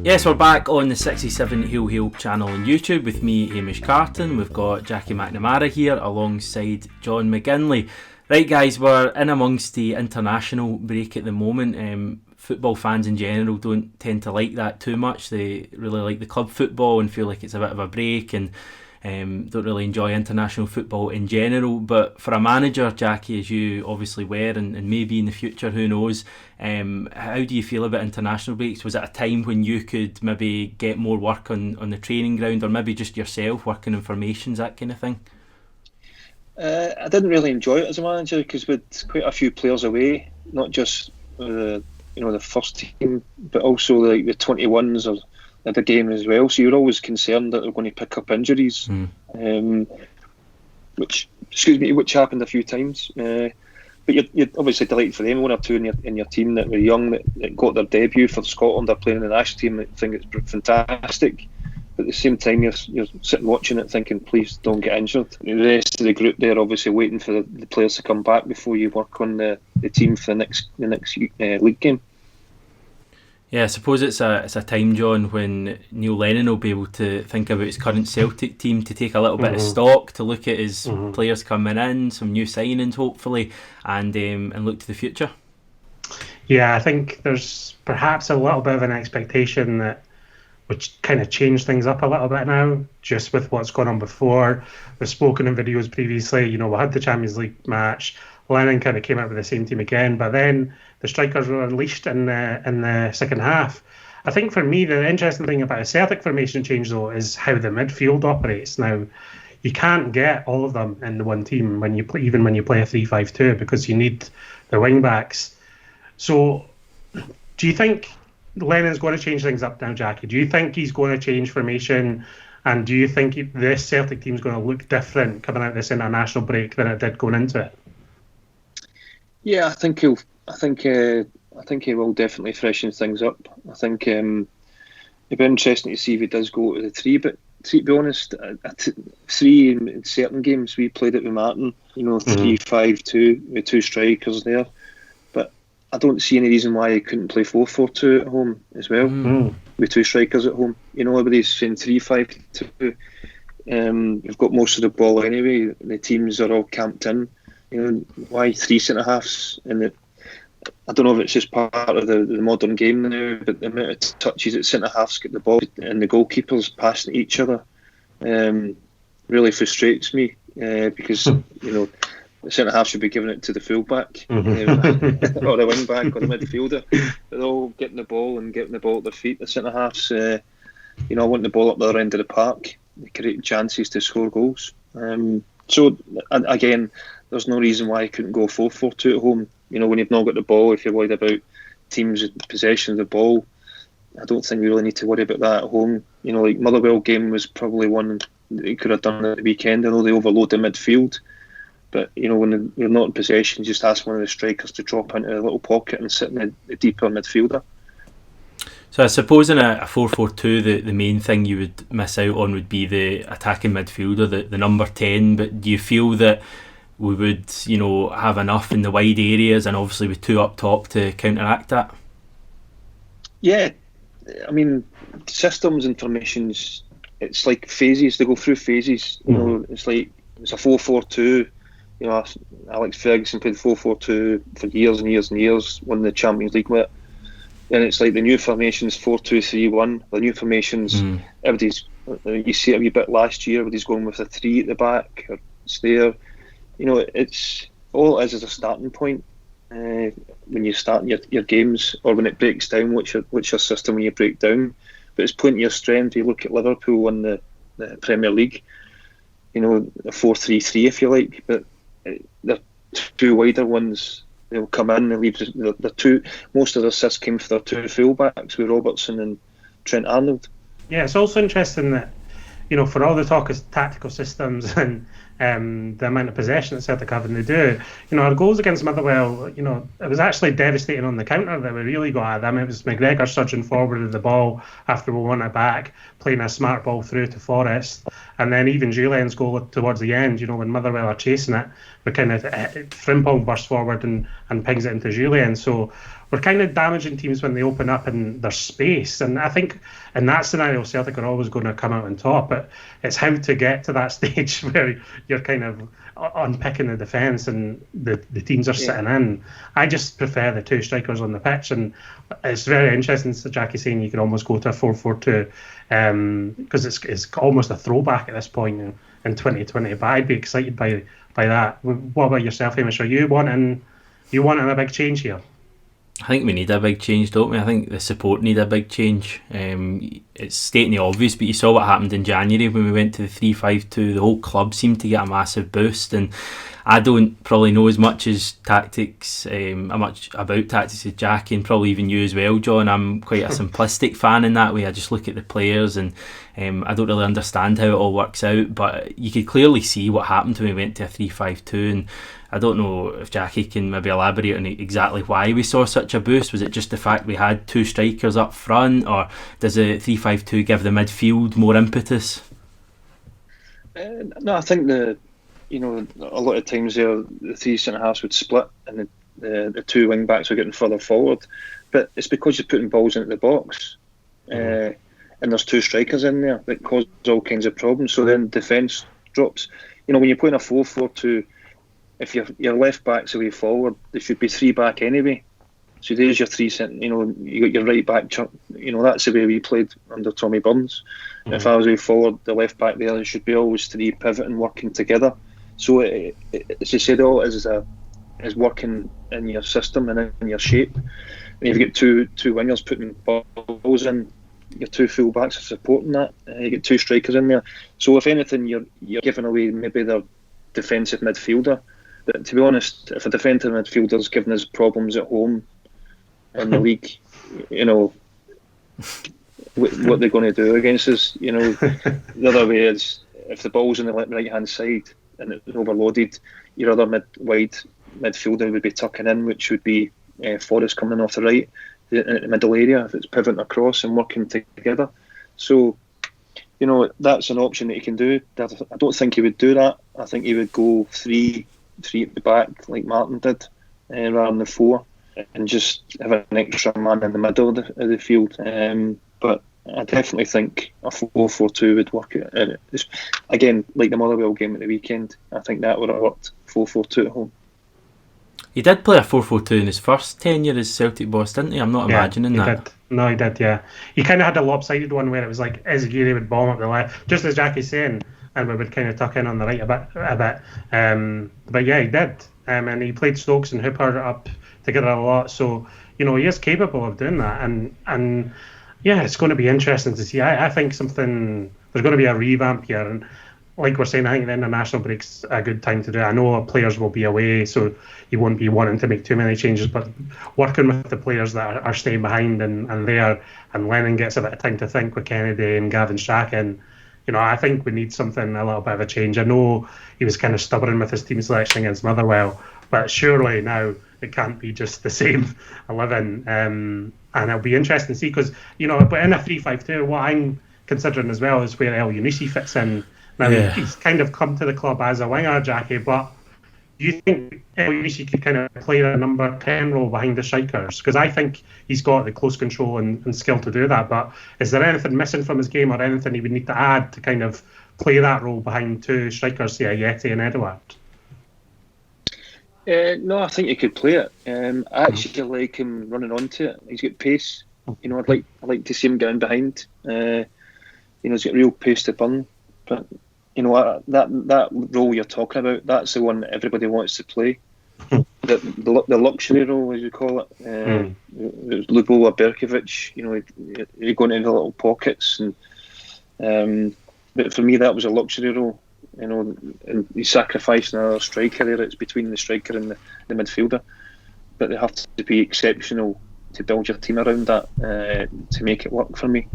Yes, we're back on the 67 Heel Heel channel on YouTube with me, Hamish Carton. We've got Jackie McNamara here alongside John McGinley. Right guys, we're in amongst the international break at the moment. Football fans in general don't tend to like that too much. They really like the club football and feel like it's a bit of a break, and don't really enjoy international football in general. But for a manager, Jackie, as you obviously were, and maybe in the future, who knows, how do you feel about international breaks? Was it a time when you could maybe get more work on the training ground, or maybe just yourself working in formations, that kind of thing? I didn't really enjoy it as a manager because we had quite a few players away, not just the first team, but also like the 21s or the game as well. So you're always concerned that they're going to pick up injuries, which happened a few times. But you're obviously delighted for them, one or two in your team that were young that got their debut for Scotland. They're playing in the national team. I think it's fantastic. But at the same time, you're sitting watching it thinking, please don't get injured. The rest of the group there obviously waiting for the players to come back before you work on the team for the next league game. Yeah, I suppose it's a time, John, when Neil Lennon will be able to think about his current Celtic team, to take a little bit of stock, to look at his players coming in, some new signings hopefully, and look to the future. Yeah, I think there's perhaps a little bit of an expectation that which kind of changed things up a little bit now, just with what's gone on before. We've spoken in videos previously, we had the Champions League match. Lennon kind of came out with the same team again, but then the strikers were unleashed in the second half. I think for me, the interesting thing about a Celtic formation change, though, is how the midfield operates. Now, you can't get all of them in the one team when you play a 3-5-2, because you need the wing backs. So, do you think Lennon's going to change things up now, Jackie? Do you think he's going to change formation? And do you think this Celtic team's going to look different coming out of this international break than it did going into it? Yeah, I think he will definitely freshen things up. I think it'd be interesting to see if he does go to the three. But to be honest, three in certain games we played it with Martin. 3-5-2 with two strikers there. But I don't see any reason why he couldn't play 4-4-2 at home as well with two strikers at home. Everybody's saying 3-5-2. We've got most of the ball anyway. The teams are all camped in. Why three centre halves? And I don't know if it's just part of the modern game now, but the amount of touches that centre halves get the ball and the goalkeepers passing each other really frustrates me because the centre half should be giving it to the fullback or the wing back or the midfielder. They're all getting the ball and getting the ball at their feet. The centre halves, I want the ball up the other end of the park, creating chances to score goals. So again, there's no reason why you couldn't go 4-4-2 at home. When you've not got the ball, if you're worried about teams with possession of the ball, I don't think we really need to worry about that at home. Like Motherwell game was probably one that they could have done at the weekend. I know they overload the midfield, but when you're not in possession, just ask one of the strikers to drop into a little pocket and sit in the deeper midfielder. So I suppose in a 4-4-2, the main thing you would miss out on would be the attacking midfielder, the number 10. But do you feel that we would, have enough in the wide areas and obviously with two up top to counteract that? Yeah, I mean, systems and formations, it's like phases. They go through phases. It's like it's a 4-4-2. Alex Ferguson played 4-4-2 for years and years and years, won the Champions League with it. And it's like the new formations 4-2-3-1. The new formations, you see it a wee bit last year. Everybody's going with a 3 at the back. Or it's there. It's all it is a starting point when you start your games, or when it breaks down. What's your system when you break down? But it's pointing your strength. You look at Liverpool won the Premier League. A 4-3-3 if you like, but the two wider ones, they'll come in and leave the two. Most of the assists came for their two fullbacks with Robertson and Trent Arnold. Yeah, it's also interesting that for all the talk of tactical systems and the amount of possession that Celtic have, and they do, our goals against Motherwell, it was actually devastating on the counter that we really got at them. It was McGregor surging forward with the ball after we won it back, playing a smart ball through to Forrest, and then even Julien's goal towards the end, when Motherwell are chasing it, we kind of Frimpong bursts forward and pings it into Julien. So we're kind of damaging teams when they open up and there's space. And I think in that scenario, Celtic are always going to come out on top. But it's how to get to that stage where you're kind of unpicking the defence and the teams are sitting in. I just prefer the two strikers on the pitch. And it's very interesting that Jackie's saying you can almost go to a 4-4-2 because it's almost a throwback at this point in 2020. But I'd be excited by that. What about yourself, Hamish? Are you wanting a big change here? I think we need a big change, don't we? I think the support need a big change. It's stating the obvious, but you saw what happened in January when we went to the 3-5-2. The whole club seemed to get a massive boost, and I don't probably know as much as tactics, much about tactics as Jackie, and probably even you as well, John. I'm quite a simplistic fan in that way. I just look at the players, and I don't really understand how it all works out. But you could clearly see what happened when we went to a 3-5-2, and I don't know if Jackie can maybe elaborate on exactly why we saw such a boost. Was it just the fact we had two strikers up front, or does a 3-5-2 give the midfield more impetus? No, I think a lot of times there the three centre halves would split and the two wing backs are getting further forward, but it's because you're putting balls into the box, and there's two strikers in there that cause all kinds of problems. So then defence drops. When you're playing a 4-4-2. If your left back's away forward, there should be three back anyway. So there's your three centre. You got your right back. That's the way we played under Tommy Burns. Mm-hmm. If I was away forward, the left back there should be always three pivoting, working together. So as you said, all is working in your system and in your shape. And you've got two wingers putting balls in. Your two full backs are supporting that. You get two strikers in there. So if anything, you're giving away maybe their defensive midfielder. But to be honest, if a defensive midfielder's giving us problems at home in the league, what they're going to do against us. The other way is if the ball's on the right hand side and it's overloaded, your other wide midfielder would be tucking in, which would be Forrest coming off the right, the middle area, if it's pivoting across and working together. So, that's an option that he can do. I don't think he would do that. I think he would go three at the back like Martin did, rather than the four, and just have an extra man in the middle of the field. But I definitely think a 4-4-2 would work. Again, like the Motherwell game at the weekend, I think that would have worked 4-4-2 at home. He did play a 4-4-2 in his first tenure as Celtic boss, didn't he? I'm not imagining that. Did. No, he did, yeah. He kind of had a lopsided one where it was like Ezagiri would bomb up the left, just as Jackie's saying, and we would kind of tuck in on the right a bit. But yeah, he did. And he played Stokes and Hooper up together a lot. So, he is capable of doing that. And yeah, it's going to be interesting to see. I think there's going to be a revamp here. And like we're saying, I think the international break's a good time to do it. I know players will be away, so you won't be wanting to make too many changes, but working with the players that are staying behind and there, and Lennon gets a bit of time to think with Kennedy and Gavin Strachan, I think we need something, a little bit of a change. I know he was kind of stubborn with his team selection against Motherwell, but surely now it can't be just the same 11. And it'll be interesting to see, because, but in a 3-5-2, what I'm considering as well is where El Yunusi fits in. Now, he's kind of come to the club as a winger, Jackie, but do you think El Yunusi could kind of play a number 10 role behind the strikers? Because I think he's got the close control and skill to do that, but is there anything missing from his game or anything he would need to add to kind of play that role behind two strikers, say, Yeti and Edouard? No, I think he could play it. I actually like him running onto it. He's got pace. I'd like to see him getting behind. He's got real pace to burn. But that role you're talking about, that's the one that everybody wants to play. the luxury role, as you call it. Lubola Berkovic, you're going into the little pockets, and but for me that was a luxury role. And you sacrifice another striker there. It's between the striker and the midfielder, but they have to be exceptional to build your team around that to make it work for me.